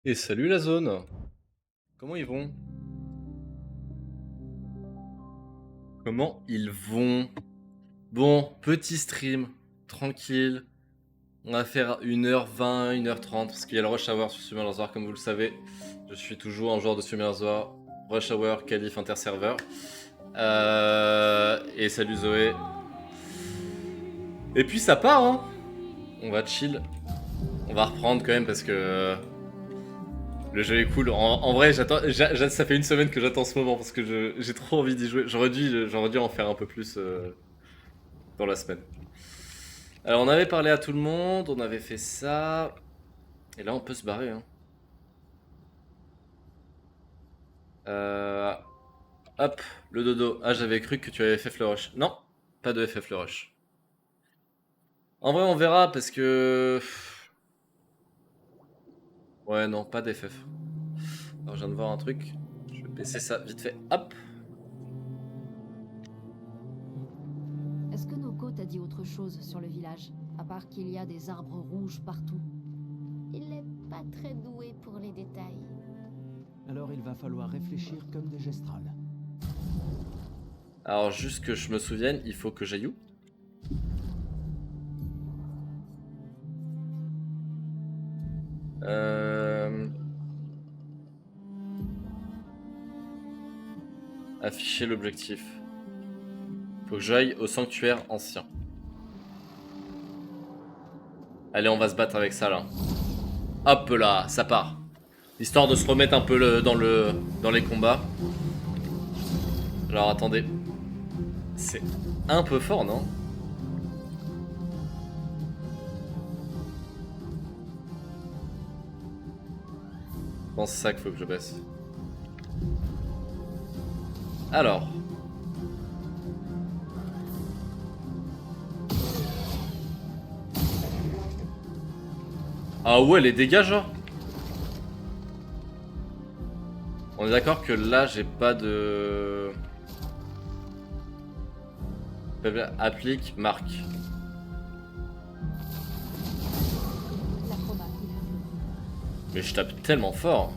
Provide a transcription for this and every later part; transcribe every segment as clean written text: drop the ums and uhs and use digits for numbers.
Et salut la zone. Comment ils vont? Comment ils vont? Bon, petit stream, tranquille. On va faire 1h20, 1h30, parce qu'il y a le rush hour sur Summoners War, comme vous le savez. Je suis toujours un joueur de Summoners War. Rush hour, qualif interserveur. Et salut Zoé. Et puis ça part, hein. On va chill. On va reprendre quand même parce que le jeu est cool. En vrai, ça fait une semaine que j'attends ce moment parce que j'ai trop envie d'y jouer. J'aurais dû en faire un peu plus dans la semaine. Alors, on avait parlé à tout le monde, on avait fait ça. Et là, on peut se barrer. Hein. Euh, Hop, le dodo. Ah, j'avais cru que tu avais FF le rush. Non, pas de FF le rush. En vrai, on verra parce que. Ouais, non, pas d'FF. Alors, je viens de voir un truc. Je vais baisser ça vite fait. Hop. Est-ce que Noko t'a dit autre chose sur le village, à part qu'il y a des arbres rouges partout? Il n'est pas très doué pour les détails. Alors il va falloir réfléchir comme des gestrales. Alors, juste que je me souvienne, il faut que j'aille où? Afficher l'objectif. Faut que j'aille au sanctuaire ancien. Allez, on va se battre avec ça là. Hop là, ça part. Histoire de se remettre un peu dans les combats. Alors attendez. C'est un peu fort, non? Je pense que c'est ça qu'il faut que je baisse. Alors. Ah ouais, les dégâts, genre. On est d'accord que là, j'ai pas de... Applique, marque. L'acrobat, il a vu. Mais je tape tellement fort.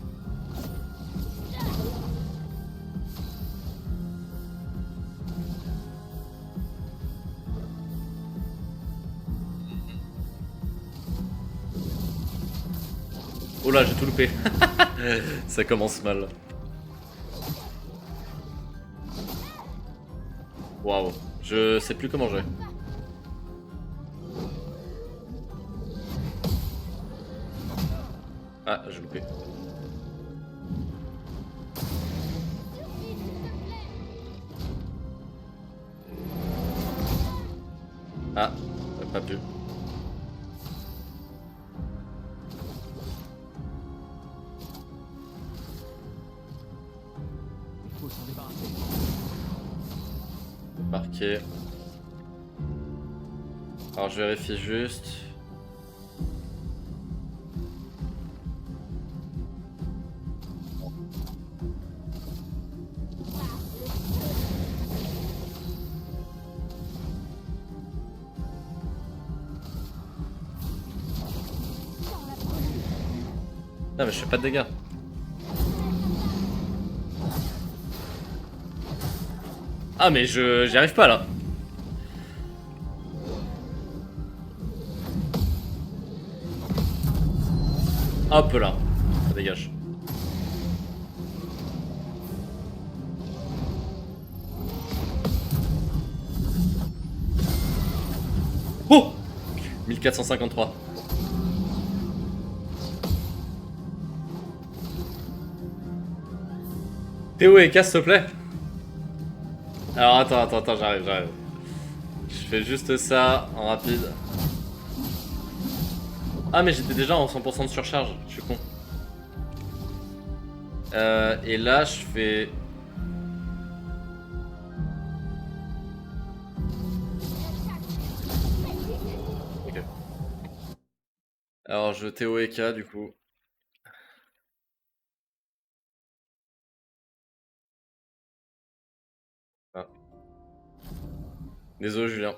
Oh là, j'ai tout loupé. Ça commence mal. Waouh. Je sais plus comment jouer. Ah, j'ai loupé. Ah, pas pu. Il faut s'en débarrasser. Marqué. Alors je vérifie juste. Non mais je fais pas de dégâts. Ah mais j'y arrive pas là. Hop là. Ça dégage. Oh 1453. Théo et casse s'il te plaît. Alors attends, j'arrive. Je fais juste ça en rapide. Ah mais j'étais déjà en 100% de surcharge, je suis con. Et là je fais... Ok. Alors je Théo et K du coup. Ah. Désolé Julien.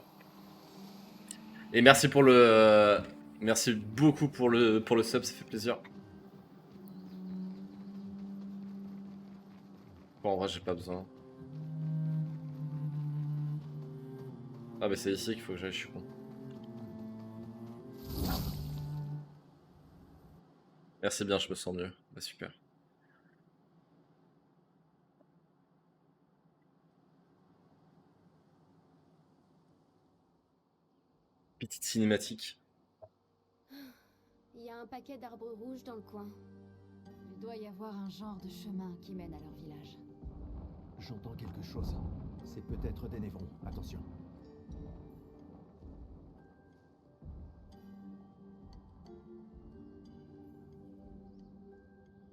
Et merci pour le... merci beaucoup pour le sub, ça fait plaisir. Pourquoi en vrai j'ai pas besoin? Ah bah c'est ici qu'il faut que j'aille, je suis con. Merci bien, je me sens mieux. Bah super. Petite cinématique. Il y a un paquet d'arbres rouges dans le coin. Il doit y avoir un genre de chemin qui mène à leur village. J'entends quelque chose. C'est peut-être des névrons. Attention.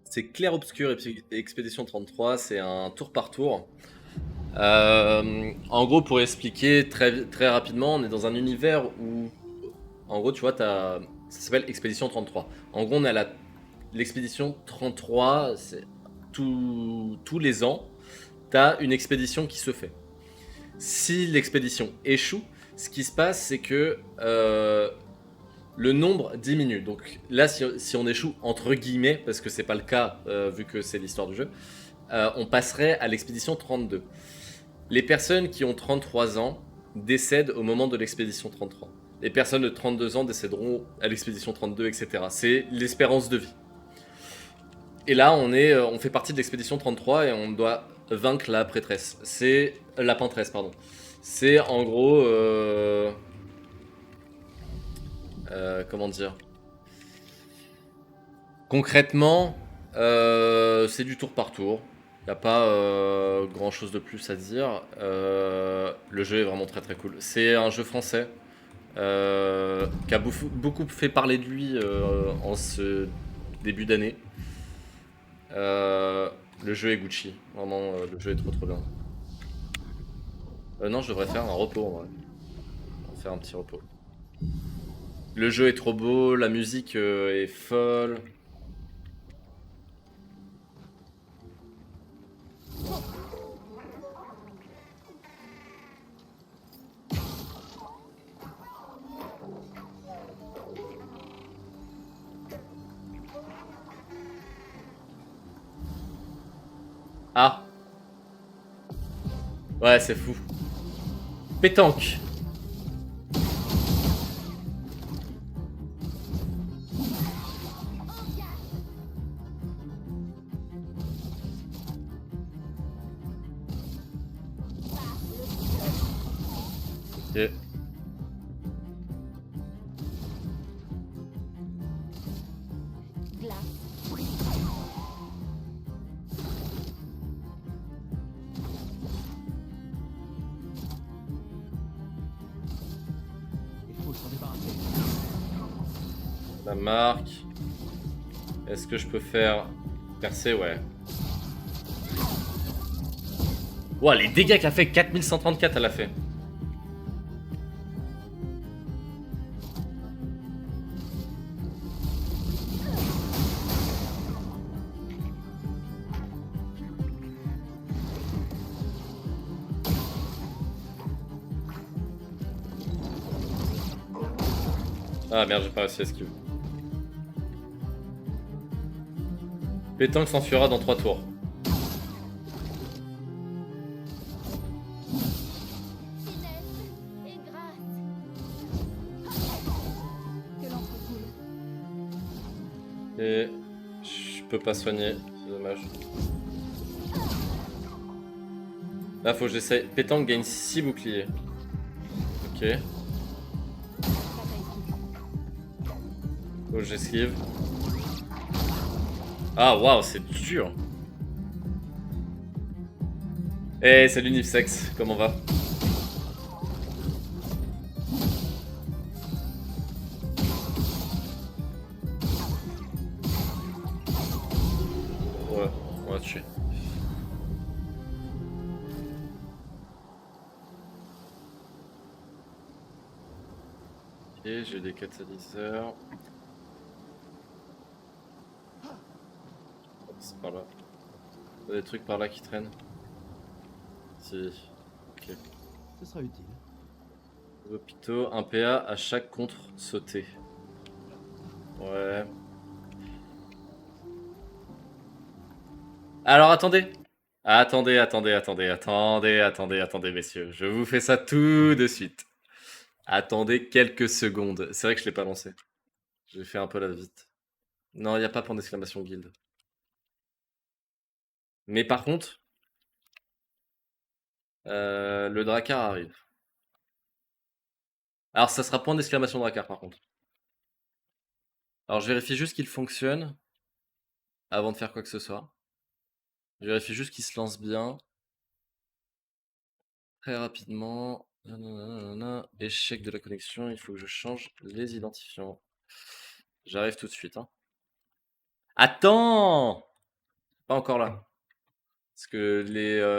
C'est Clair Obscur Expédition 33, c'est un tour par tour. En gros, pour expliquer très rapidement, on est dans un univers où, en gros, tu vois, ça s'appelle Expédition 33. En gros, on a l'expédition 33, tous les ans, t'as une expédition qui se fait. Si l'expédition échoue, ce qui se passe, c'est que le nombre diminue. Donc là, si on échoue, entre guillemets, parce que c'est pas le cas, vu que c'est l'histoire du jeu, on passerait à l'expédition 32. Les personnes qui ont 33 ans décèdent au moment de l'expédition 33. Les personnes de 32 ans décéderont à l'expédition 32, etc. C'est l'espérance de vie. Et là, on fait partie de l'expédition 33 et on doit vaincre la prêtresse. C'est la pentresse, pardon. C'est en gros, comment dire. Concrètement, c'est du tour par tour. Il n'y a pas grand chose de plus à dire. Le jeu est vraiment très très cool. C'est un jeu français qui a beaucoup fait parler de lui en ce début d'année. Le jeu est Gucci. Vraiment, le jeu est trop trop bien. Non, je devrais faire un repos en vrai. On va faire un petit repos. Le jeu est trop beau, la musique est folle. Ah! Ouais, c'est fou. Pétanque! Ok. Glace. Il faut s'en débarrasser. La marque. Est-ce que je peux faire percer? Ouais. Ouah, les dégâts qu'elle a fait, 4134 elle a fait. Ah merde, j'ai pas réussi à esquiver. Pétanque s'enfuira dans 3 tours. Finesse et grâce. Que l'encre coule. Et je peux pas soigner, c'est dommage. Là, faut que j'essaye. Pétanque gagne 6 boucliers. Ok. Faut que j'esquive. Ah, waouh, c'est dur. Eh, salut Nifsex, comment va? Ouais, on va tuer. Ok, j'ai des catalyseurs. C'est par là. Il y a des trucs par là qui traînent. Si. Ok. Ce sera utile. Hôpitaux, un PA à chaque contre sauté. Ouais. Alors attendez. Attendez, messieurs. Je vous fais ça tout de suite. Attendez quelques secondes. C'est vrai que je l'ai pas lancé. J'ai fait un peu la vite. Non, il n'y a pas point d'exclamation guild. Mais par contre, le Drakkar arrive. Alors, ça sera point d'exclamation Drakkar par contre. Alors, je vérifie juste qu'il fonctionne avant de faire quoi que ce soit. Je vérifie juste qu'il se lance bien. Très rapidement. Nanana. Échec de la connexion, il faut que je change les identifiants. J'arrive tout de suite. Hein. Attends! Pas encore là. Parce que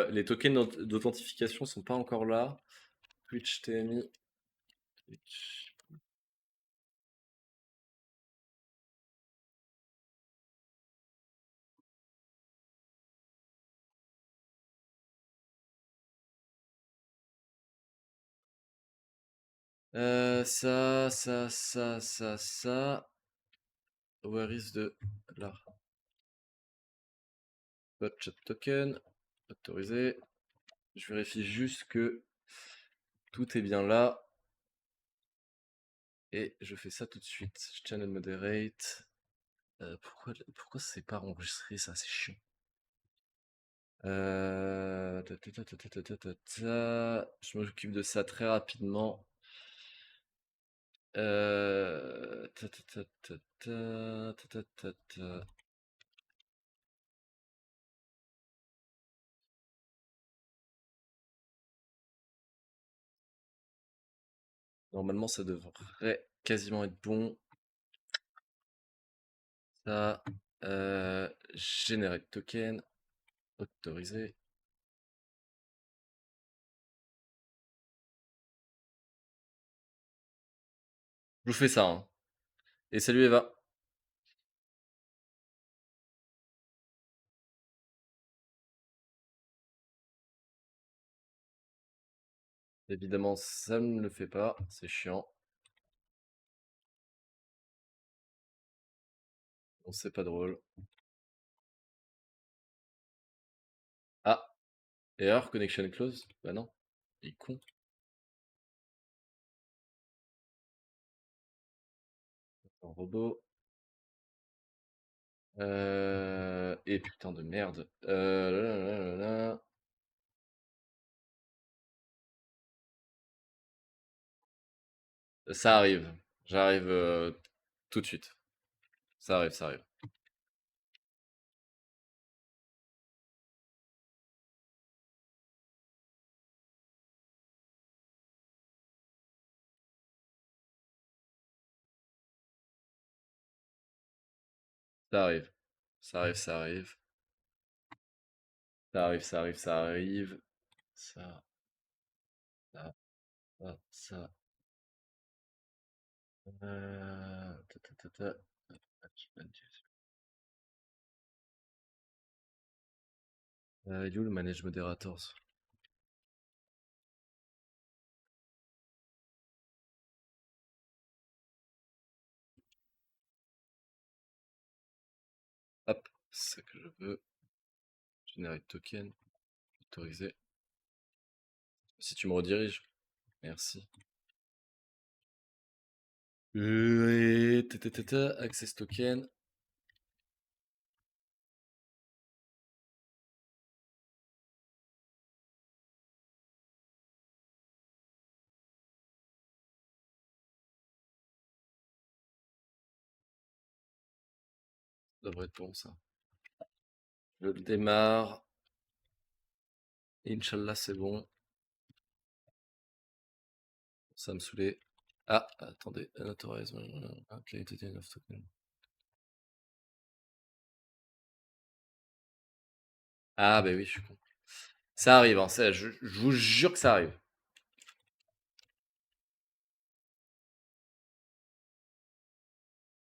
les tokens d'authentification sont pas encore là. Twitch TMI. Twitch. Ça. Where is the... Là. Bot chat token. Autorisé. Je vérifie juste que tout est bien là. Et je fais ça tout de suite. Channel moderate. Pourquoi c'est pas enregistré ça? C'est chiant. Je m'occupe de ça très rapidement. Ta, ta, ta, ta, ta, ta, ta, ta, ta. Normalement, ça devrait quasiment être bon. Ça, generate token, autorisé. Je vous fais ça. Hein. Et salut Eva. Évidemment, ça ne le fait pas. C'est chiant. Bon, c'est pas drôle. Ah, error, connection close. Bah non, il est con. Un robot. Et putain de merde. Là. Ça arrive. J'arrive tout de suite. Ça arrive, ça arrive. Ça arrive. Ça arrive, ça arrive. Ça arrive, ça arrive, ça arrive. Ça. Ta. Il est où le manage moderators? Hop, c'est ça que je veux. Generate token. Autorisé. Si tu me rediriges. Merci. Access token. Ça devrait être bon ça. Je le démarre. Inch'Allah, c'est bon. Ça me saoulait. Ah, attendez. Unauthorize. Created enough token. Ah, bah oui, je suis con. Ça arrive, hein, je vous jure que ça arrive.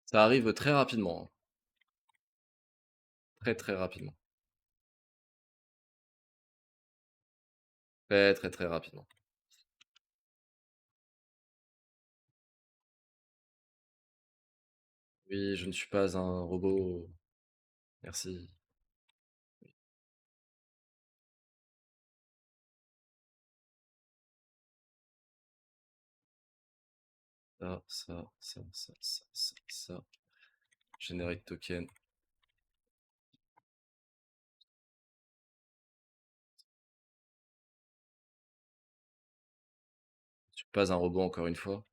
Ça arrive très rapidement. Hein. Très très rapidement. Très très très rapidement. Oui, je ne suis pas un robot. Merci. Ça. Generate token. Je suis pas un robot encore une fois.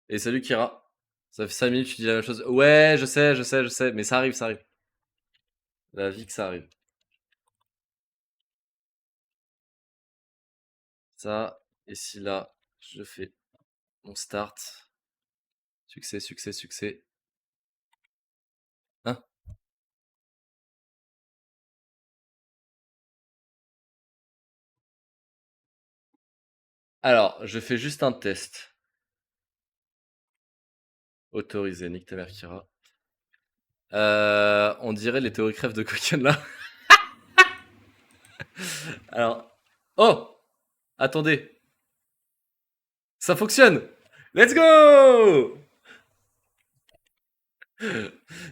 Et salut Kira. Ça fait 5 minutes que tu dis la même chose. Ouais, je sais, mais ça arrive. La vie que ça arrive. Ça, et si là, je fais mon start. Succès. Hein? Alors, je fais juste un test. Autorisé, nique ta mère Kira. On dirait les théories crèves de Koken là. Alors. Oh! Attendez. Ça fonctionne! Let's go!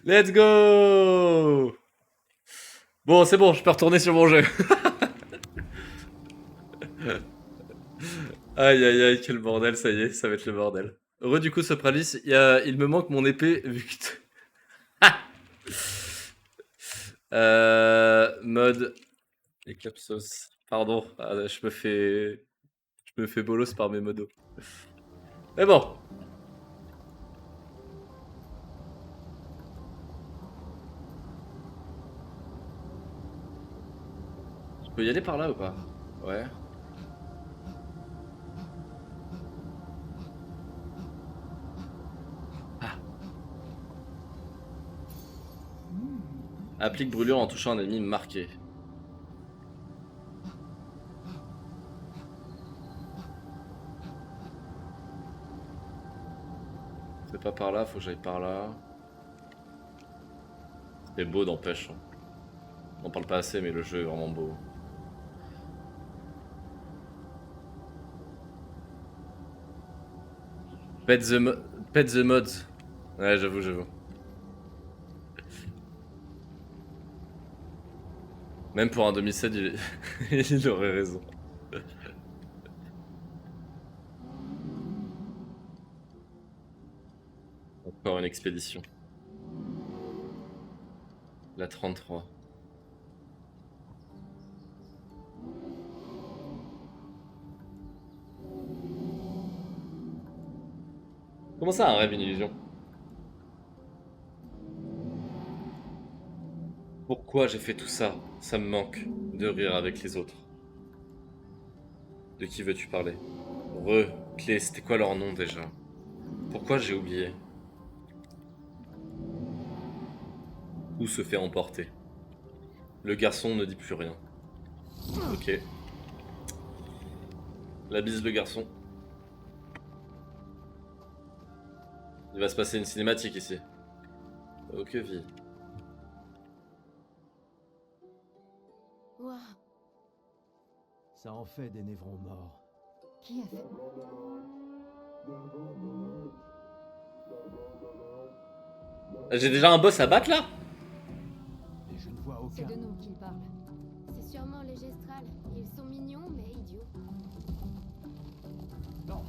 Let's go! Bon, c'est bon, je peux retourner sur mon jeu. Aïe, quel bordel, ça y est, ça va être le bordel. Heureux du coup, Sopralis, il me manque mon épée vu que. Mode. Les capsos. Pardon, je me fais bolos par mes modos. Mais bon. Je peux y aller par là ou pas? Ouais. Ah. Applique brûlure en touchant un ennemi marqué. C'est pas par là, faut que j'aille par là. C'est beau d'empêche. On en parle pas assez, mais le jeu est vraiment beau. Pet the mods. Ouais, j'avoue. Même pour un demi-set, il aurait raison. Encore une expédition. La 33. Comment ça, un rêve, une illusion? Pourquoi j'ai fait tout ça? Ça me manque de rire avec les autres. De qui veux-tu parler? Clé, c'était quoi leur nom déjà? Pourquoi j'ai oublié? Où se fait emporter? Le garçon ne dit plus rien. Ok. La bise le garçon. Il va se passer une cinématique ici. Oh que vie. Ouah, Ça en fait des névrons morts. Qui a fait... J'ai déjà un boss à battre là? Et je ne vois C'est aucun. de nous qu'il parle. c'est sûrement les gestrales. Ils sont mignons, mais idiots. Non,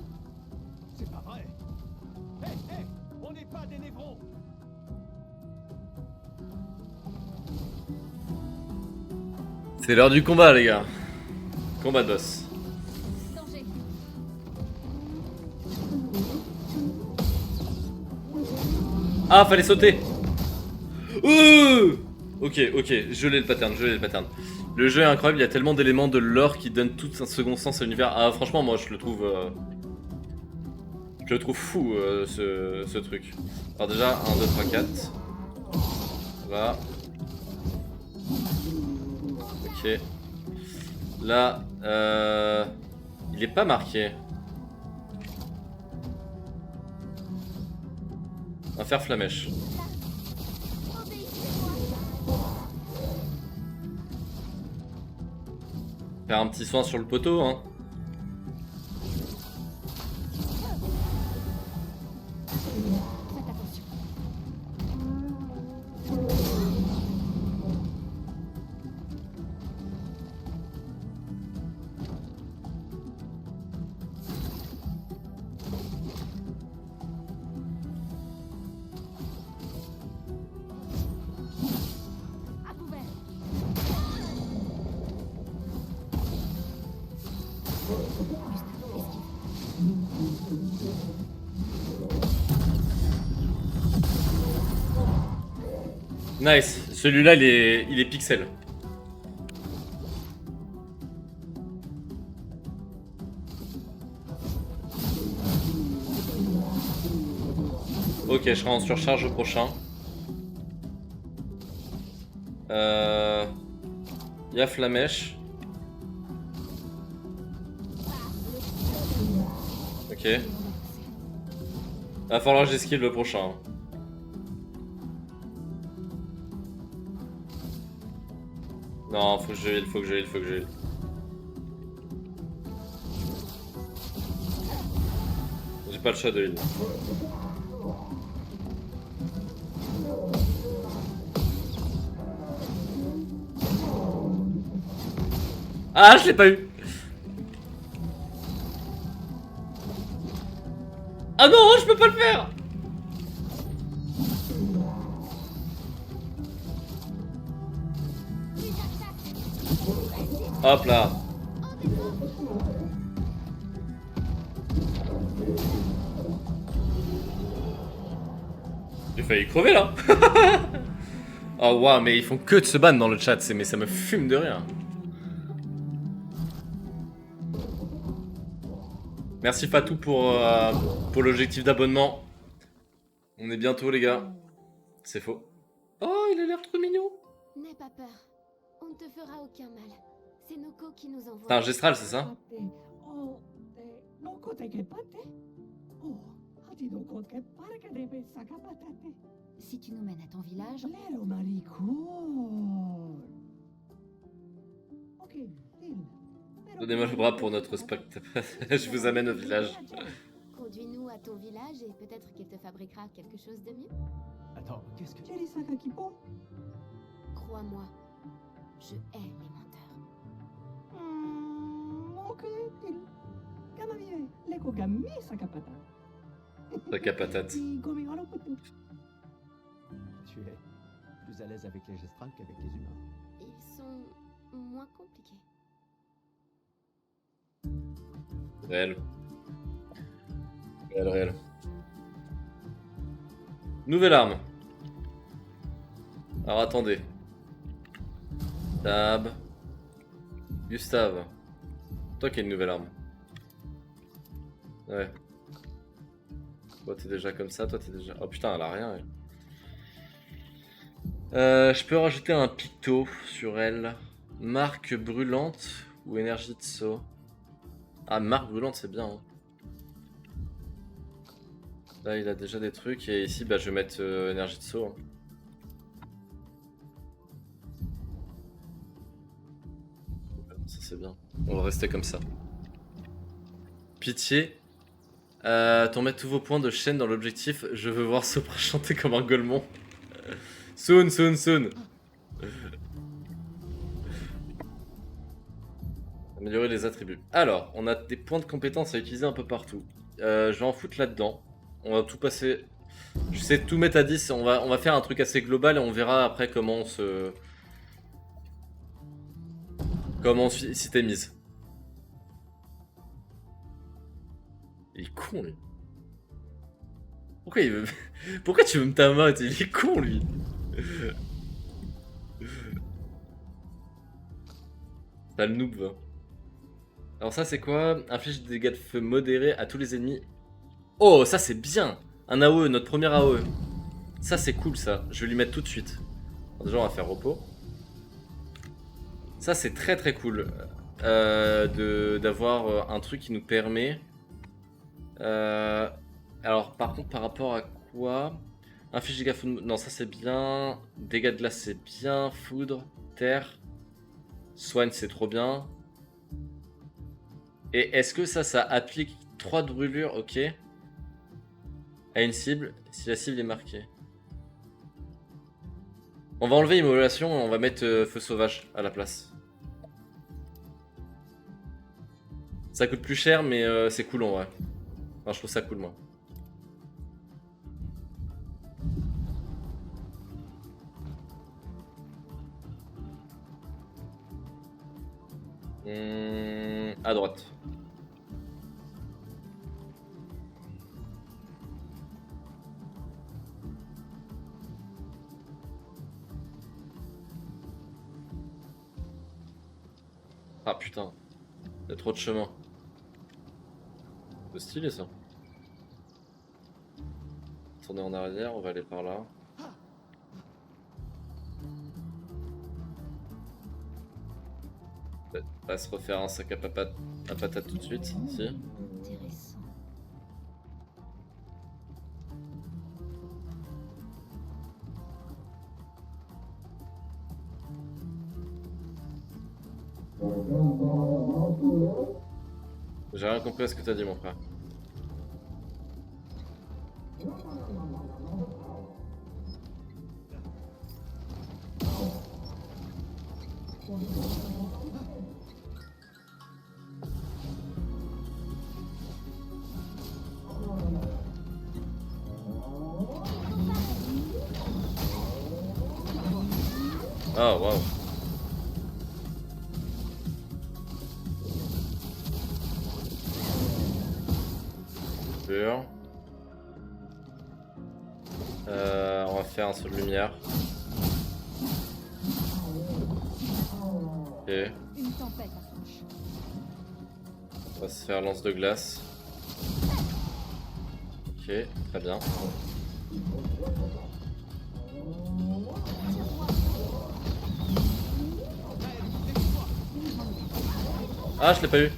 c'est pas vrai. Hé, on n'est pas des névrons. C'est l'heure du combat les gars. Combat de boss. Danger. Ah, fallait sauter. Ok, je l'ai le pattern. Le jeu est incroyable, il y a tellement d'éléments de lore qui donnent tout un second sens à l'univers. Ah, franchement, moi je le trouve fou ce truc. Alors, déjà, 1, 2, 3, 4. Là. Ok. Là, il est pas marqué. On va faire flamèche. Faire un petit soin sur le poteau, hein. Faites attention. Nice. Celui-là, il est pixel. Ok, je serai en surcharge au prochain. Il y a Flamèche. Ok. Va falloir que j'esquive le prochain. Non, faut que je heal, faut que je heal, faut que je heal. J'ai pas le choix de heal. Ah, je l'ai pas eu. Ah non, je peux pas le faire. Hop là. J'ai failli crever là. Oh waouh, mais ils font que de se ban dans le chat, mais ça me fume de rire. Merci Fatou pour l'objectif d'abonnement. On est bientôt les gars. C'est faux. Oh, il a l'air trop mignon. N'aie pas peur. On ne te fera aucun mal. C'est Noko qui nous envoie. C'est un gestral, c'est ça? Si tu nous mènes à ton village, Donnez-moi le bras pour notre spectacle. Je vous amène au village. Conduis-nous à ton village et peut-être qu'il te fabriquera quelque chose de mieux. Attends, qu'est-ce que... Crois-moi, je hais les menteurs. Sac à patate. Tu es plus à l'aise avec les gestrales qu'avec les humains. Ils sont moins compliqués. Réel. Réel, réel. Nouvelle arme. Alors attendez. Tab. Gustave. Toi qui as une nouvelle arme. Ouais. Toi t'es déjà comme ça, toi t'es déjà... Oh putain, elle a rien elle. Je peux rajouter un picto sur elle. Marque brûlante ou énergie de saut. Ah, marque brûlante c'est bien. Hein. Là il a déjà des trucs et ici bah, je vais mettre énergie de saut. Hein. Ça c'est bien. On va rester comme ça. Pitié. T'en mets tous vos points de chaîne dans l'objectif. Je veux voir Sopra chanter comme un golemon. Soon, soon, soon. Améliorer les attributs. Alors, on a des points de compétence à utiliser un peu partout. Je vais en foutre là-dedans. On va tout passer. Je sais tout mettre à 10. On va faire un truc assez global et on verra après comment on se. Comment on s'itemise. Il est con lui. Pourquoi il veut. Pourquoi tu veux me ta main? Il est con lui. T'as le noob. Alors ça c'est quoi? Inflige des dégâts de feu modérés à tous les ennemis. Oh ça c'est bien. Un AOE, notre premier AOE. Ça c'est cool ça. Je vais lui mettre tout de suite. Alors, déjà on va faire repos. Ça c'est très très cool. D'avoir un truc qui nous permet... alors par contre par rapport à quoi? Inflige dégâts foudre... Non ça c'est bien. Dégâts de glace c'est bien. Foudre, terre. Soigne c'est trop bien. Et est-ce que ça applique 3 de brûlure, ok, à une cible, si la cible est marquée. On va enlever immolation et on va mettre feu sauvage à la place. Ça coûte plus cher mais c'est cool en vrai. Enfin, je trouve ça cool moi. À droite. Ah putain, il y a trop de chemin. C'est stylé ça. Tourner en arrière, on va aller par là. Peut-être pas se refaire un sac à patate tout de suite, si. Intéressant. J'ai rien compris à ce que t'as dit mon frère. Oh waouh. On va faire un saut de lumière. Ok. Une tempête approche. On va se faire lance de glace. Ok, très bien. Ah, je l'ai pas eu.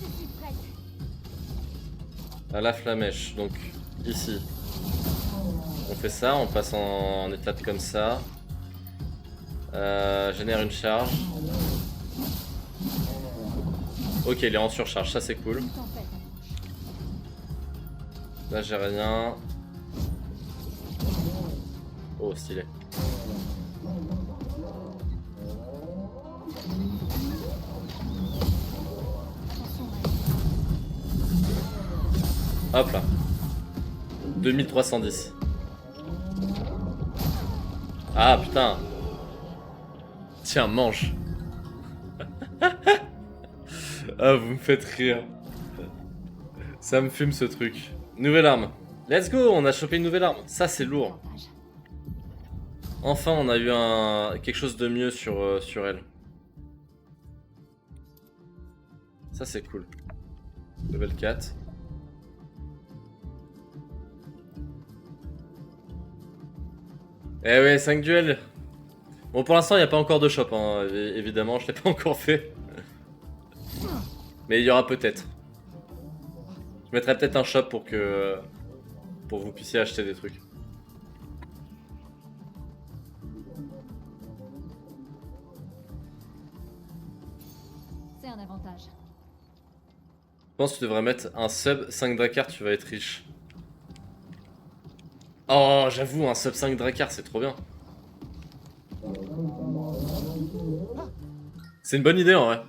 Je suis prête. À la flamèche, donc ici. On fait ça, on passe en étape comme ça. Génère une charge. Ok, il est en surcharge, ça c'est cool. Une tempête approche. Là j'ai rien. Oh, stylé. Hop là. 2310. Ah putain. Tiens, mange. Ah, vous me faites rire. Ça me fume ce truc. Nouvelle arme. Let's go, on a chopé une nouvelle arme. Ça c'est lourd. Avantage. Enfin, on a eu quelque chose de mieux sur elle. Ça c'est cool. Level 4. Eh ouais, 5 duels. Bon, pour l'instant, il n'y a pas encore de shop, hein. Évidemment, je l'ai pas encore fait. Mais il y aura peut-être. Je mettrai peut-être un shop pour que vous puissiez acheter des trucs. C'est un avantage. Je pense que tu devrais mettre un sub 5 Drakkar, tu vas être riche. Oh, j'avoue, un sub 5 Drakkar, c'est trop bien. C'est une bonne idée en vrai.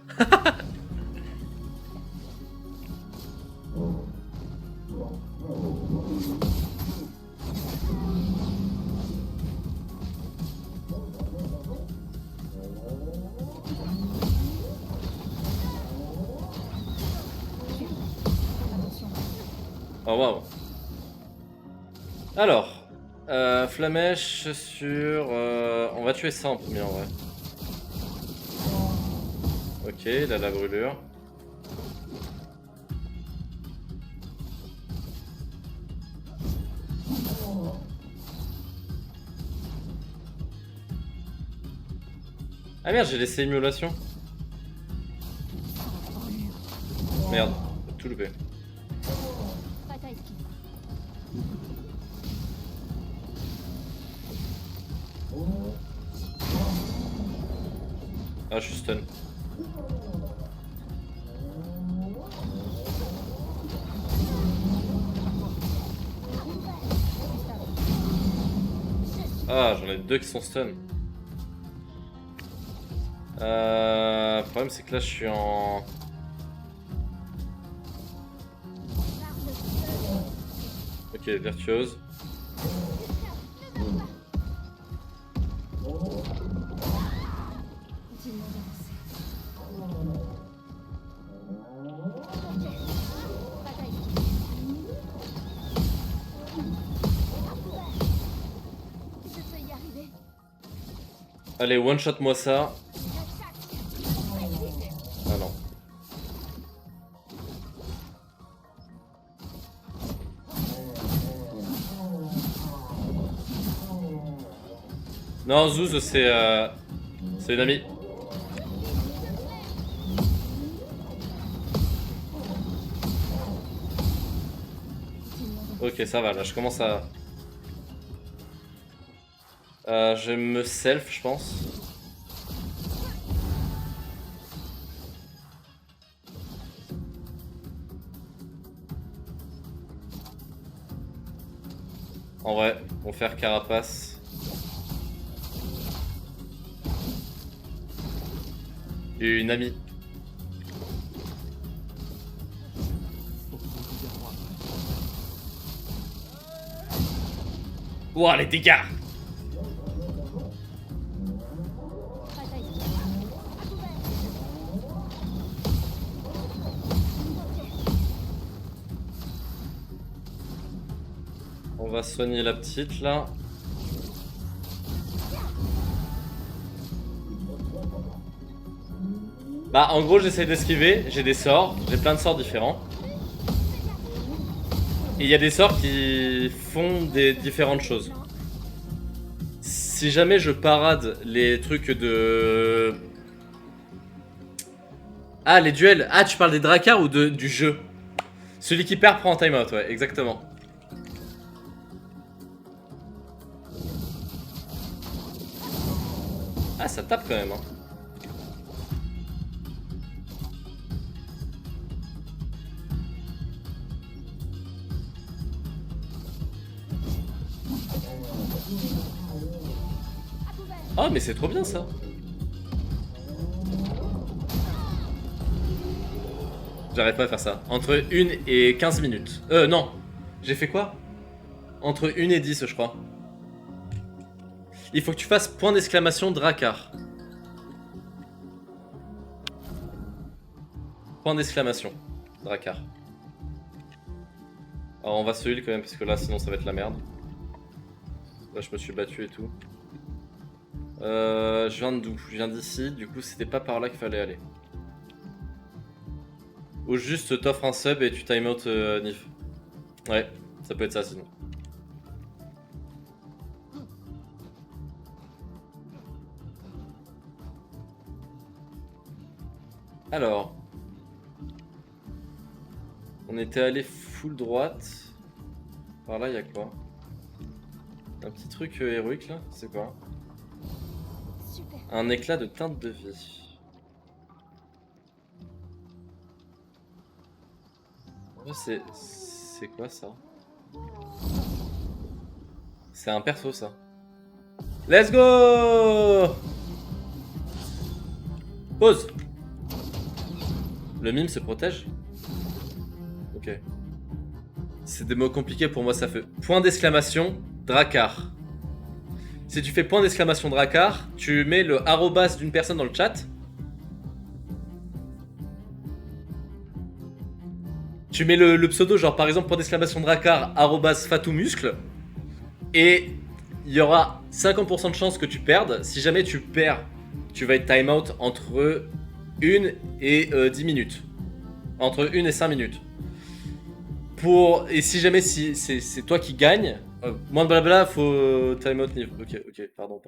Oh waouh. Alors, flamèche sur... on va tuer ça en premier en vrai. Ok, il a la brûlure. Ah merde, j'ai laissé émulation. Merde, j'ai tout loupé. Prête à esquiver. Ah, je suis stun. Ah, j'en ai deux qui sont stun. Le problème c'est que là je suis en... Ok, virtuose. Continuons d'avancer. Prête à esquiver. Je peux y arriver. Allez, one shot moi ça. Non, Zouz, c'est une amie. Ok, ça va, là, je commence à... je me self, je pense. En vrai, on va faire carapace. Et une amie. Ouah, les dégâts! On va soigner la petite là. Bah en gros j'essaie d'esquiver, j'ai des sorts, j'ai plein de sorts différents. Et il y a des sorts qui font des différentes choses. Si jamais je parade les trucs de... Ah les duels, ah tu parles des Drakars ou du jeu? Celui qui perd prend un timeout, ouais, exactement. Ah ça tape quand même hein. Oh mais c'est trop bien ça. J'arrive pas à faire ça. Entre 1 et 15 minutes. Non. J'ai fait quoi? Entre 1 et 10 je crois. Il faut que tu fasses point d'exclamation Drakar. Point d'exclamation Drakar. Alors on va se heal quand même parce que là sinon ça va être la merde. Là je me suis battu et tout. Je viens d'où? Je viens d'ici, du coup c'était pas par là qu'il fallait aller. Ou juste t'offres un sub et tu time out Nif. Ouais, ça peut être ça sinon. Alors. On était allé full droite. Par là y'a quoi? Un petit truc héroïque là, c'est quoi? Super. Un éclat de teinte de vie. C'est quoi ça? C'est un perso ça. Let's go! Pause. Le mime se protège? Ok. C'est des mots compliqués pour moi, ça fait point d'exclamation Drakar. Si tu fais point d'exclamation Drakar, tu mets le arrobas d'une personne dans le chat. Tu mets le pseudo, genre par exemple point d'exclamation Drakar arrobas Fatoumuscle. Et il y aura 50% de chances que tu perdes. Si jamais tu perds, tu vas être timeout entre 1 et 10 minutes. Entre 1 et 5 minutes. Et si jamais c'est toi qui gagne, moins de blabla, faut timeout Niv. Ok, pardon.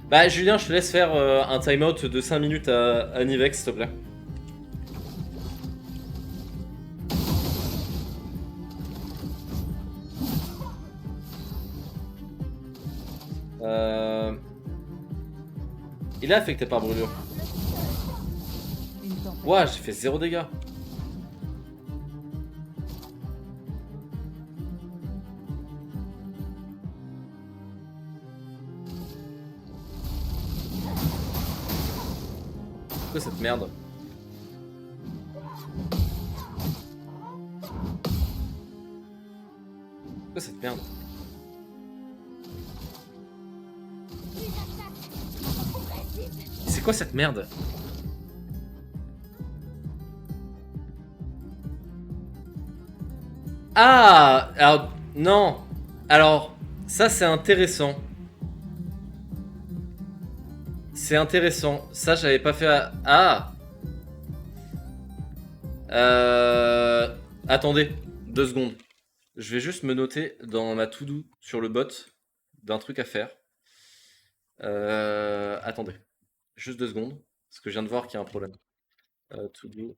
Bah Julien, je te laisse faire un timeout de 5 minutes à Nivex, s'il te plaît. Il est affecté par brûlure. Ouah, j'ai fait 0 dégâts. C'est quoi cette merde? C'est quoi cette merde? C'est quoi cette merde? Ah! Alors, non! Alors, ça c'est intéressant. C'est intéressant. Ça, j'avais pas fait... Ah! Attendez, 2 secondes. Je vais juste me noter dans ma to-do sur le bot d'un truc à faire. Attendez. Juste 2 secondes. Parce que je viens de voir qu'il y a un problème. To do.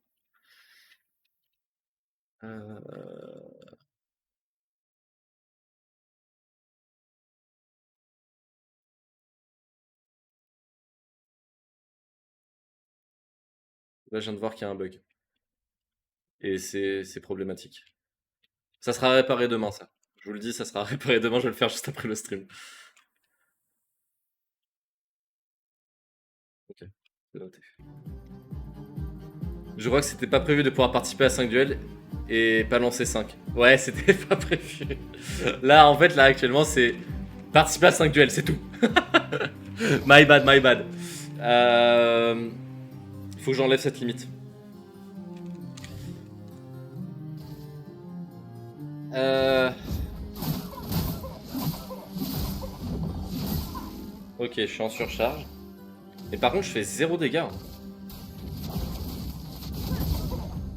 Là, je viens de voir qu'il y a un bug. Et c'est problématique. Ça sera réparé demain, ça. Je vous le dis, ça sera réparé demain, je vais le faire juste après le stream. Ok, c'est noté. Je crois que c'était pas prévu de pouvoir participer à 5 duels et pas lancer 5. Ouais, c'était pas prévu. Là, en fait, là, actuellement, c'est participer à 5 duels, c'est tout. My bad, my bad. Faut que j'enlève cette limite. Ok, je suis en surcharge. Mais par contre, je fais 0 dégâts.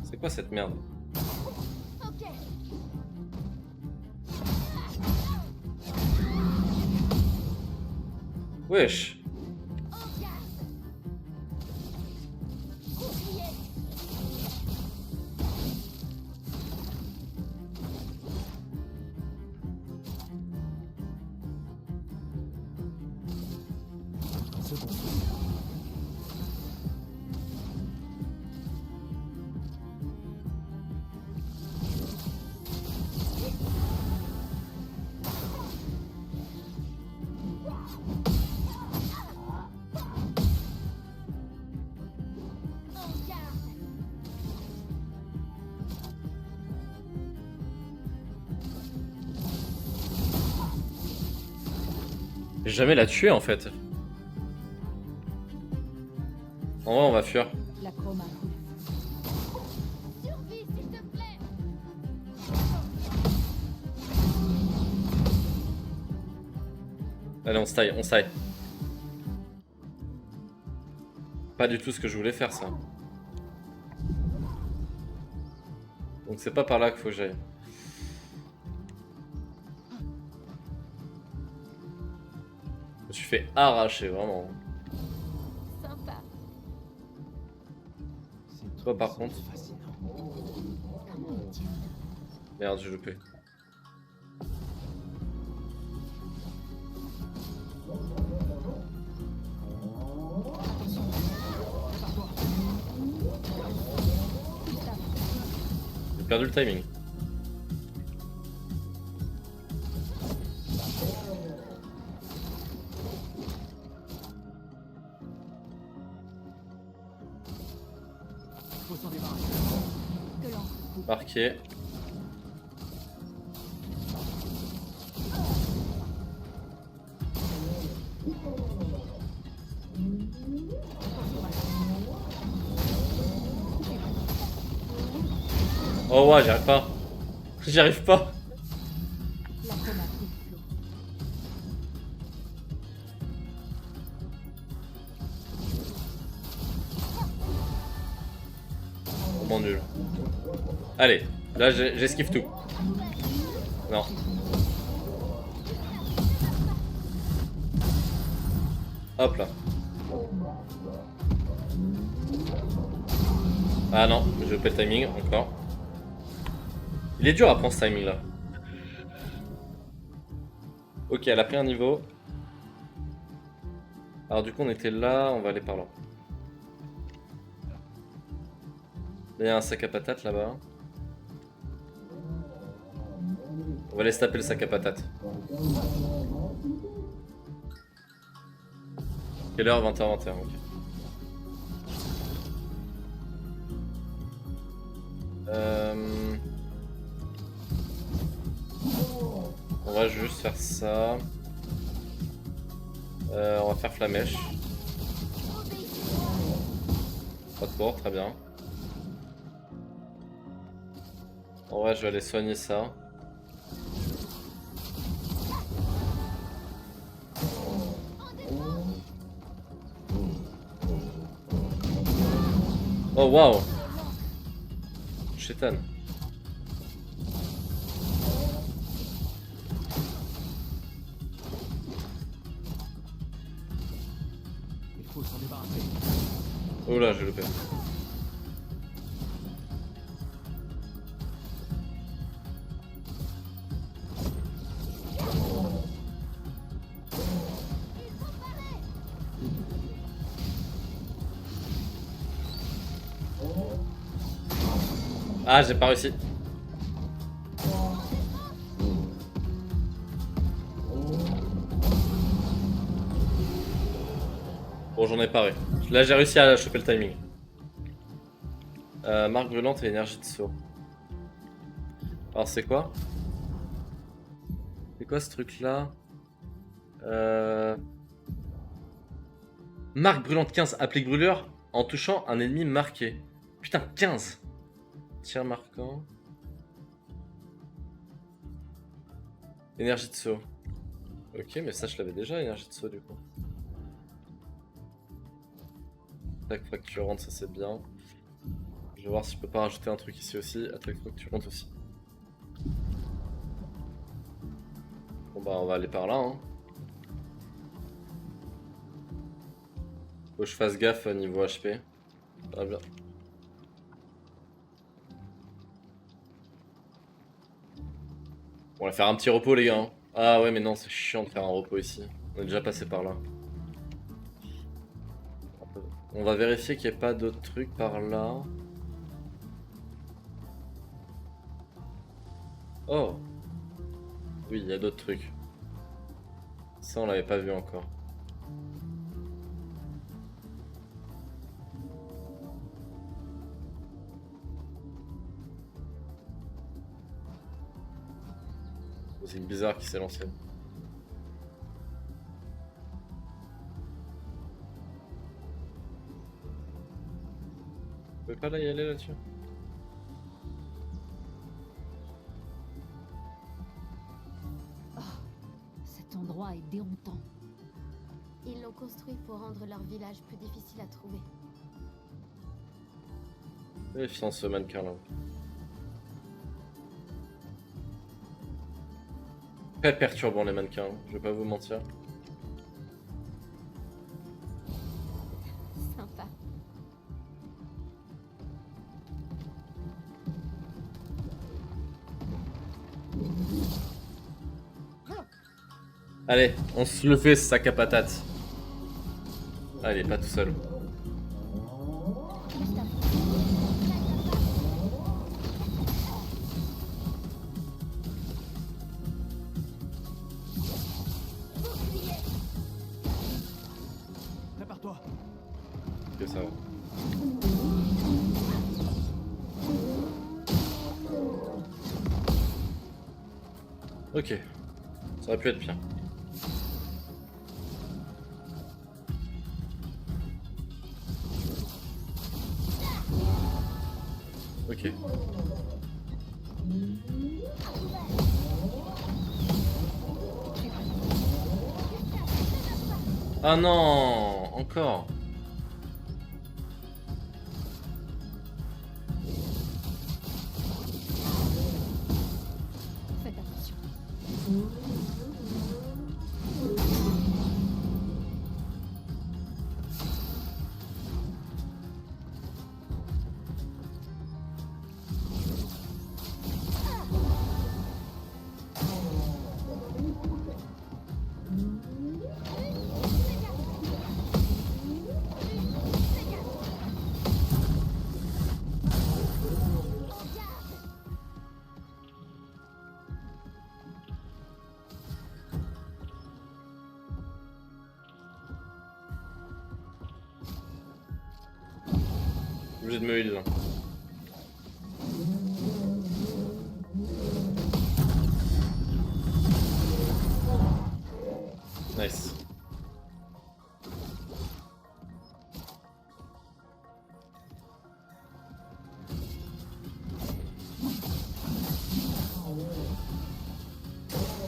C'est quoi cette merde? Ok. Wesh. En garde. Bouclier. Un second souffle. En garde. J'ai jamais la tuer en fait. En vrai, on va fuir. La chroma coule. Survie, s'il te plaît. Allez, on se taille, on se taille. Pas du tout ce que je voulais faire, ça. Donc c'est pas par là qu'il faut que j'aille. Je me suis fait arracher, vraiment. Sympa. C'est Toi, par contre. fascinant. Comment ils tiennent? Merde, j'ai loupé. J'ai perdu le timing. Faut s'en débarrasser. Que l'encre coupe. Marqué. Oh ouais, j'y arrive pas. J'y arrive pas. La chroma coule flot. Vraiment nul. Allez, là j'esquive tout. Non. Hop là. Ah non, j'ai loupé le timing encore. Il est dur à prendre ce timing là. Ok, elle a pris un niveau. Alors du coup on était là, on va aller par là. Là il y a un sac à patates là-bas. On va laisser taper le sac à patates. Quelle heure? 20h21, ok. On va juste faire ça. On va faire flamèche. Pas de cours, très bien. En vrai, je vais aller soigner ça. Oh waouh! Chétane. Faut s'en débarrasser. Oh là, j'ai loupé. Ah, j'ai pas réussi. Bon, j'en ai pas eu. Là, j'ai réussi à choper le timing. Marque brûlante et énergie de saut. Alors, c'est quoi? C'est quoi ce truc-là? Marque brûlante 15. Applique brûlure en touchant un ennemi marqué. Putain, 15. Tir marquant. Énergie de saut. Ok, mais ça, je l'avais déjà, énergie de saut, du coup. Attaque fracturante, ça c'est bien. Je vais voir si je peux pas rajouter un truc ici aussi. Attaque fracturante aussi. Bon bah on va aller par là hein. Faut que je fasse gaffe niveau HP. Ah bien. On va faire un petit repos les gars hein. Ah ouais mais non c'est chiant de faire un repos ici. On est déjà passé par là. On va vérifier qu'il n'y ait pas d'autres trucs par là. Oh. Oui, il y a d'autres trucs. Ça, on l'avait pas vu encore. C'est bizarre qui s'est lancé. Vous pouvez pas là y aller là-dessus? Cet endroit est déroutant. Ils l'ont construit pour rendre leur village plus difficile à trouver. Méfiance ce mannequin là. Très perturbant les mannequins, je vais pas vous mentir. Sympa. Allez, on se le fait ce sac à patates. Ah, il est pas tout seul. Prépare-toi. Que ça va. Ok. Ça aurait pu être pire. Ok. Ah non, encore. Faites attention. Obligé de me heal là. Nice.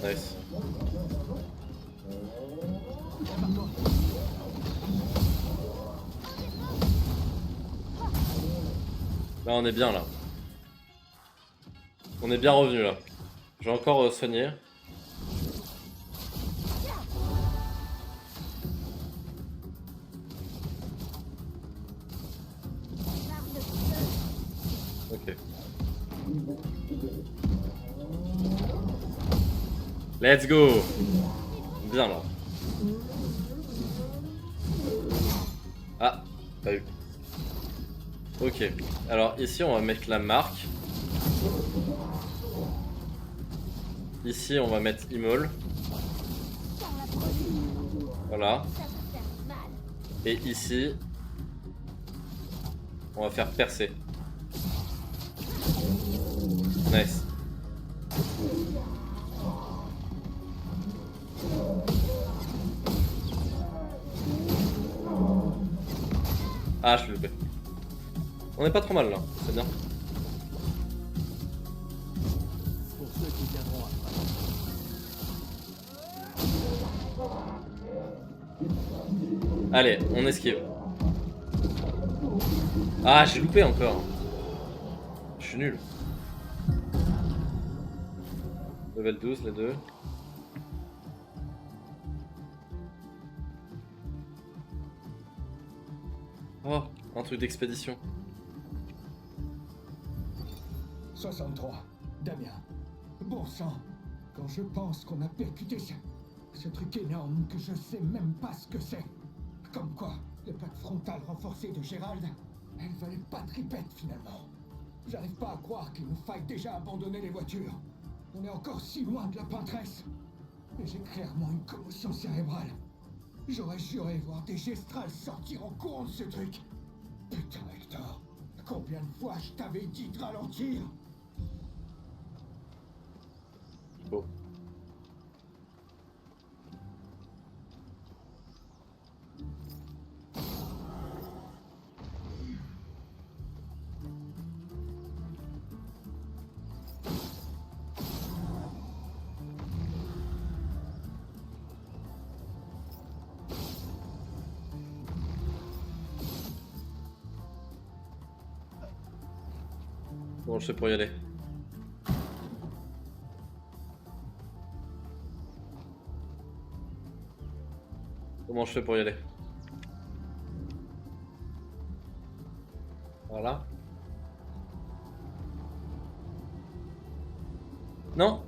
Nice. Prépare-toi. Là on est bien là. On est bien revenu là. Je vais encore soigner. Let's go. Bien là. Ah, pas eu. Ok. Alors ici on va mettre la marque. Ici on va mettre Immol. Voilà. Et ici on va faire percer. Nice. Ah, je l'ai loupé. On est pas trop mal là, c'est bien. Pour ceux qui viendront après. Allez, on esquive. Ah, j'ai loupé encore. Je suis nul. Level 12, les deux. Oh, un truc d'expédition. 63. Damien. Bon sang. Quand je pense qu'on a percuté ce truc énorme que je sais même pas ce que c'est. Comme quoi, les plaques frontales renforcées de Gérald, elles valaient pas tripette finalement. J'arrive pas à croire qu'il nous faille déjà abandonner les voitures. On est encore si loin de la Pinteresse. Et j'ai clairement une commotion cérébrale. J'aurais juré voir des gestrales sortir en courant de ce truc. Putain, Hector. Combien de fois je t'avais dit de ralentir? Beau. Bon, je sais pour y aller. Comment je fais pour y aller? Voilà. Non?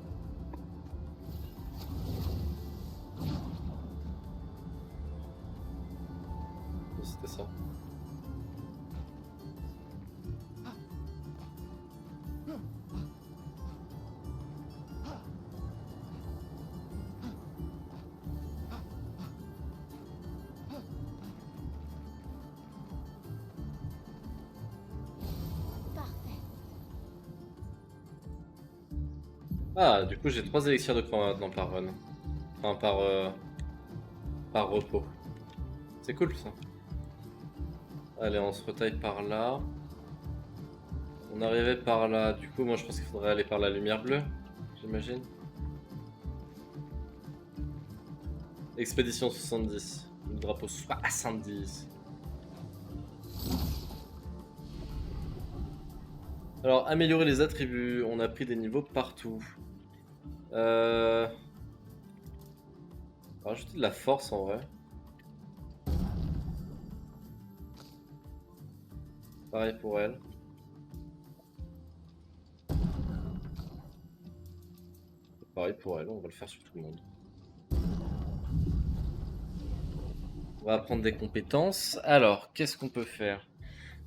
C'était ça. Parfait. Ah, du coup j'ai 3 élixirs de cran maintenant par run. Enfin par repos. C'est cool ça. Allez, on se retaille par là. On arrivait par là. Du coup, moi je pense qu'il faudrait aller par la lumière bleue, j'imagine. Expédition 70. Le drapeau 70. Alors, améliorer les attributs. On a pris des niveaux partout. Rajouter de la force en vrai. Pareil pour elle. Pareil pour elle, on va le faire sur tout le monde. On va apprendre des compétences. Alors, qu'est-ce qu'on peut faire?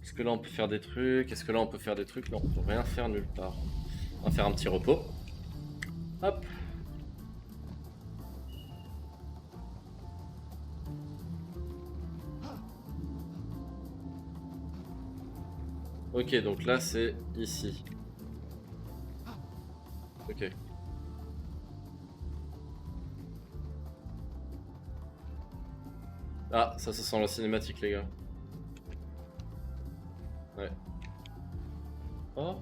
Est-ce que là on peut faire des trucs? Est-ce que là on peut faire des trucs? Non, on peut rien faire nulle part. On va faire un petit repos. Hop. Ok, donc là c'est ici. Ok. Ah, ça sent la cinématique les gars. Ouais. Oh.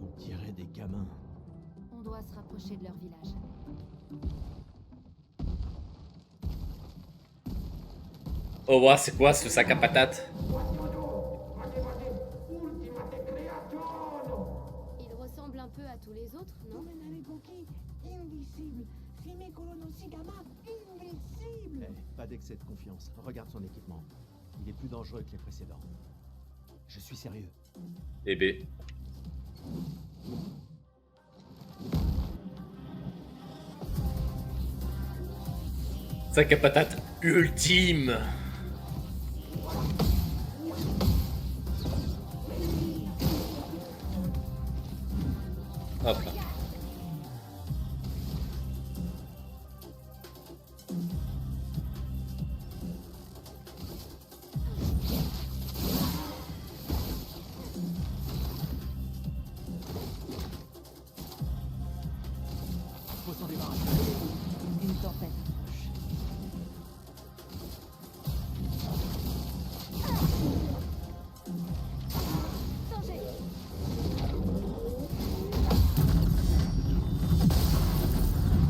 On dirait des gamins. On doit se rapprocher de leur village. Oh, wow, c'est quoi ce sac à patates? Il ressemble un peu à tous les autres, non? Eh, pas d'excès de confiance. Regarde son équipement. Il est plus dangereux que les précédents. Je suis sérieux. Et B. Sac à patate ultime. Hop là. Faut s'en débarrasser. Une tempête approche. Danger.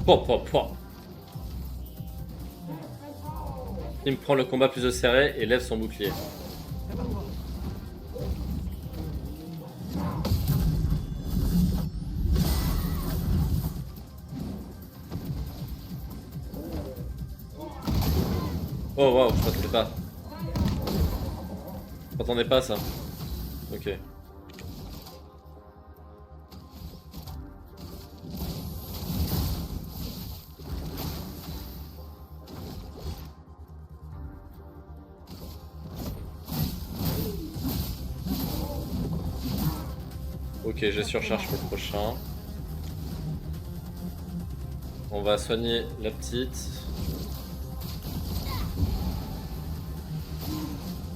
Pouah. Il me prend le combat plus au serré et lève son bouclier. Prépare-toi. Oh waouh, je m'attendais pas. Je m'attendais pas à ça. Ok. Ok, j'ai surcharge pour le prochain. On va soigner la petite.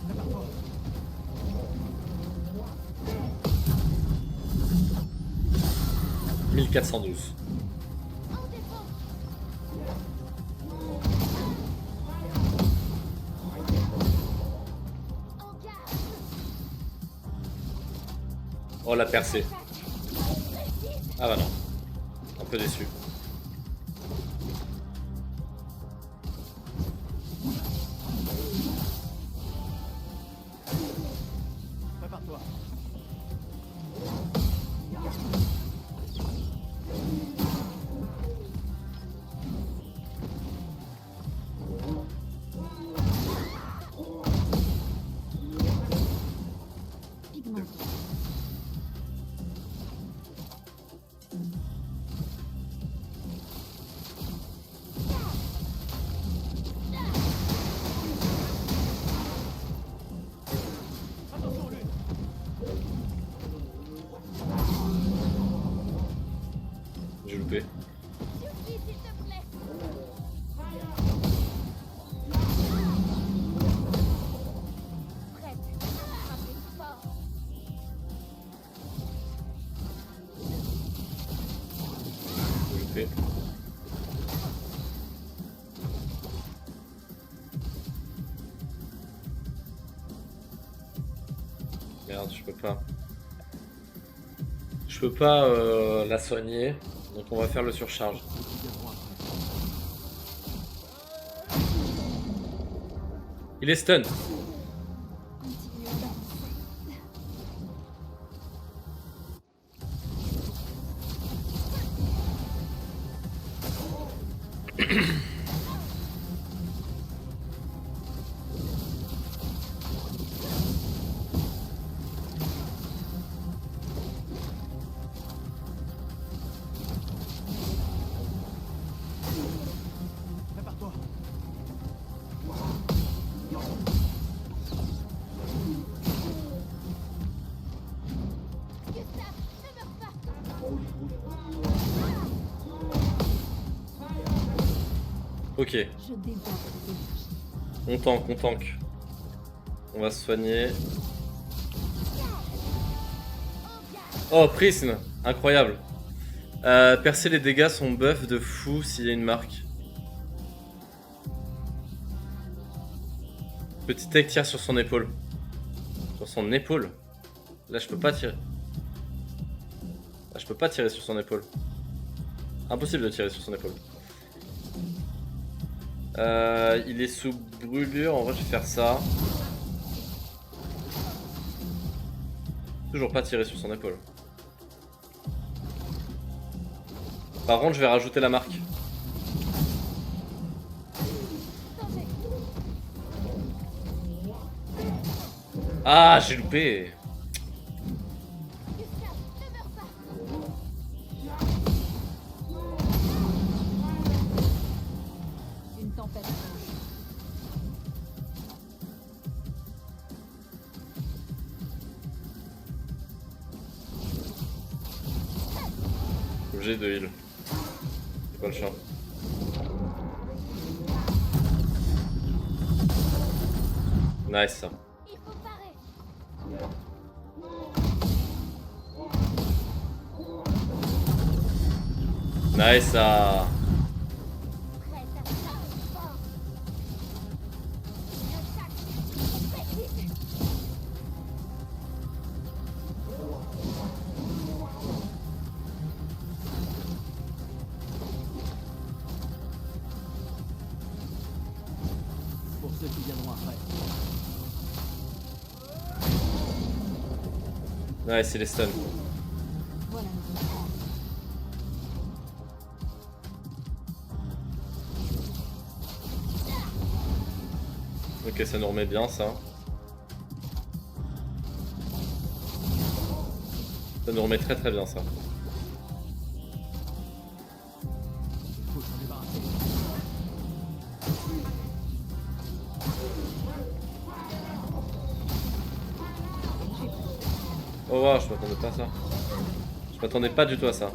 Prépare-toi. 1412. En défense. En garde. Oh la percée. Ah bah non. Un peu déçu. Prépare-toi. Pigment. Attention, lui. J'ai loupé. Suffit, s'il te plaît. Prête. Frappez fort. J'ai loupé. Merde, je peux pas. Je peux pas la soigner. Donc on va faire le surcharge. Ils viendront après. Il est stun. Continuez d'avancer. Prépare-toi. Gustave, ne meurs pas. Ok, Je déborde l'énergie. on tank. On va se soigner. Oh, prisme. Incroyable. Percer les dégâts sont buff de fou s'il y a une marque. Petit tech tire sur son épaule. Sur son épaule. Là, je peux pas tirer. Là, je peux pas tirer sur son épaule. Impossible de tirer sur son épaule. Il est sous brûlure. En vrai, je vais faire ça. Toujours pas tirer sur son épaule. Par contre, je vais rajouter la marque. Ah, j'ai loupé. Gustave, ne meurs pas. Une tempête approche. Obligé de heal. C'est pas le chat. Nice ça. Il faut parer. Nice ça. Prête à frapper fort. Attaque. Faites vite. Pour ceux qui viendront après. Nice, il est stun. Voilà notre plan. Ok, ça nous remet bien ça. Ça nous remet très très bien ça. Il faut s'en débarrasser. Oh wow, je m'attendais pas à ça. Je m'attendais pas du tout à ça.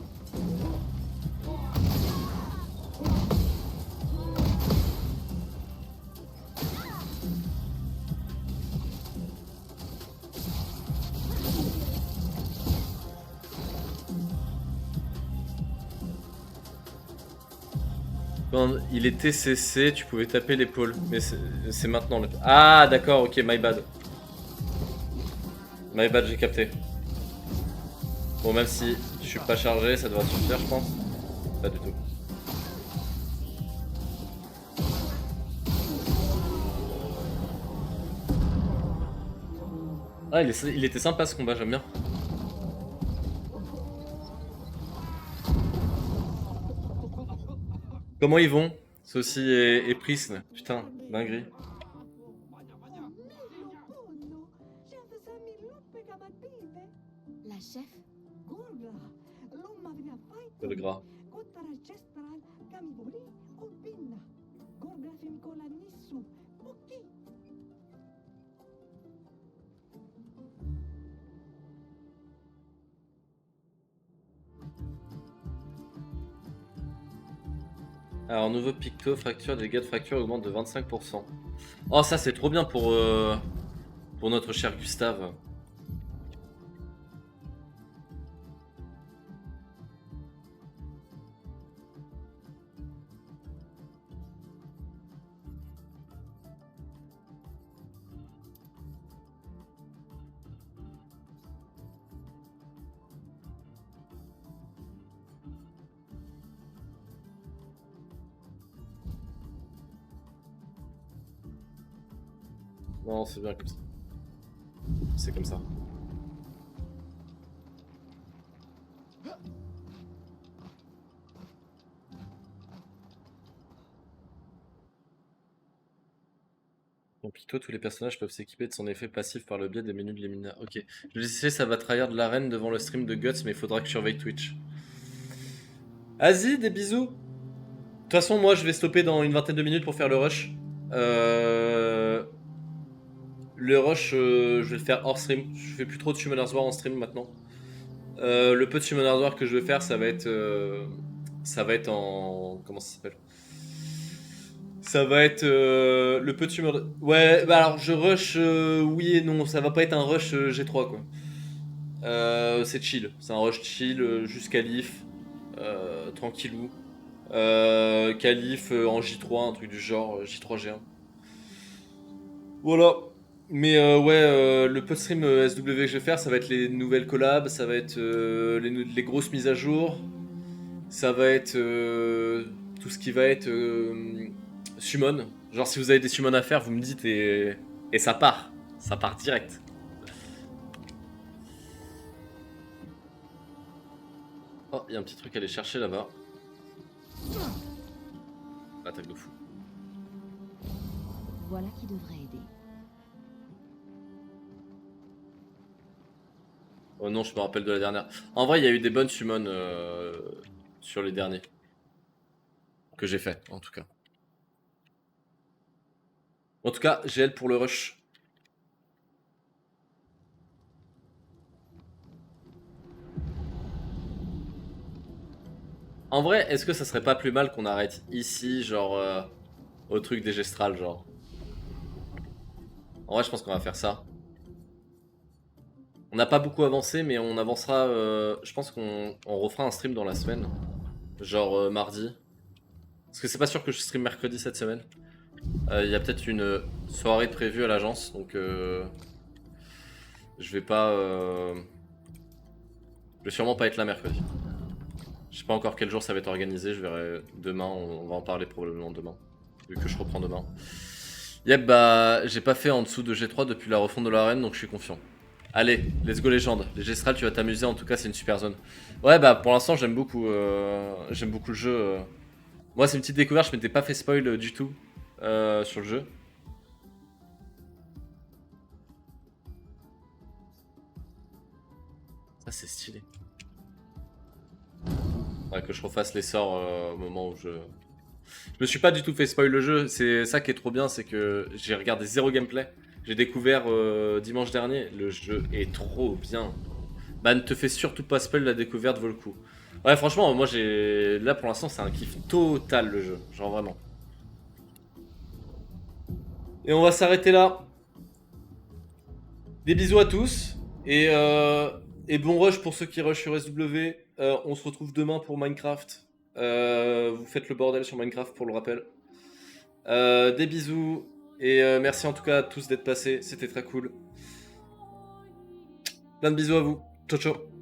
Quand il était CC, tu pouvais taper l'épaule. Mais c'est maintenant. Ah d'accord, ok, my bad. My bad, j'ai capté. Bon, même si je suis pas chargé, ça devrait suffire, je pense. Pas du tout. Ah, il était sympa ce combat, j'aime bien. Comment ils vont? Ceci et Prisne. Putain, dinguerie. La chef. C'est le gras. Alors, nouveau picto, fracture, dégâts de fracture augmente de 25%. Oh, ça c'est trop bien pour notre cher Gustave. Non, c'est bien comme ça. C'est comme ça. Dans Picto, tous les personnages peuvent s'équiper de son effet passif par le biais des menus de l'éminaire. Ok. Je sais, ça va tryhard de l'arène devant le stream de Guts, mais il faudra que je surveille Twitch. Vas-y, des bisous. De toute façon, moi, je vais stopper dans une vingtaine de minutes pour faire le rush. Le rush, je vais le faire hors stream. Je fais plus trop de Summoner's War en stream maintenant. Le peu de Summoner's War que je vais faire, ça va être en... Comment ça s'appelle? Ça va être le peu de Summoner's... Ouais, bah alors je rush oui et non. Ça va pas être un rush G3 quoi. C'est chill. C'est un rush chill jusqu'à Leaf. Tranquillou. Calif en J3, un truc du genre J3 G1. Voilà. Mais ouais, le post-stream SW que je vais faire, ça va être les nouvelles collabs, ça va être les grosses mises à jour, ça va être tout ce qui va être summon. Genre si vous avez des summons à faire, vous me dites et ça part direct. Oh, il y a un petit truc à aller chercher là-bas. Attaque de fou. Voilà qui devrait aider. Oh non, je me rappelle de la dernière. En vrai, il y a eu des bonnes summons sur les derniers. Que j'ai fait, en tout cas. En tout cas, GL pour le rush. En vrai, est-ce que ça serait pas plus mal qu'on arrête ici, genre, au truc des gestrales, genre? En vrai, je pense qu'on va faire ça. On n'a pas beaucoup avancé, mais on avancera. Je pense qu'on refera un stream dans la semaine. Genre mardi. Parce que c'est pas sûr que je stream mercredi cette semaine. Il y a peut-être une soirée prévue à l'agence, donc je vais pas. Je vais sûrement pas être là mercredi. Je sais pas encore quel jour ça va être organisé, je verrai demain, on va en parler probablement demain. Vu que je reprends demain. Yep, bah j'ai pas fait en dessous de G3 depuis la refonte de l'arène, donc je suis confiant. Allez, let's go légende. Les Gestrales, tu vas t'amuser, en tout cas c'est une super zone. Ouais bah pour l'instant j'aime beaucoup le jeu. Moi c'est une petite découverte, je m'étais pas fait spoil du tout sur le jeu. Ça c'est stylé. Ouais, que je refasse les sorts au moment où je me suis pas du tout fait spoil le jeu, c'est ça qui est trop bien, c'est que j'ai regardé zéro gameplay. J'ai découvert dimanche dernier, le jeu est trop bien. Bah ne te fais surtout pas spoil, la découverte vaut le coup. Ouais franchement, moi j'ai... Là pour l'instant c'est un kiff total le jeu, genre vraiment. Et on va s'arrêter là. Des bisous à tous, et bon rush pour ceux qui rush sur SW. On se retrouve demain pour Minecraft. Vous faites le bordel sur Minecraft pour le rappel. Des bisous, et merci en tout cas à tous d'être passés, c'était très cool. Plein de bisous à vous, ciao ciao.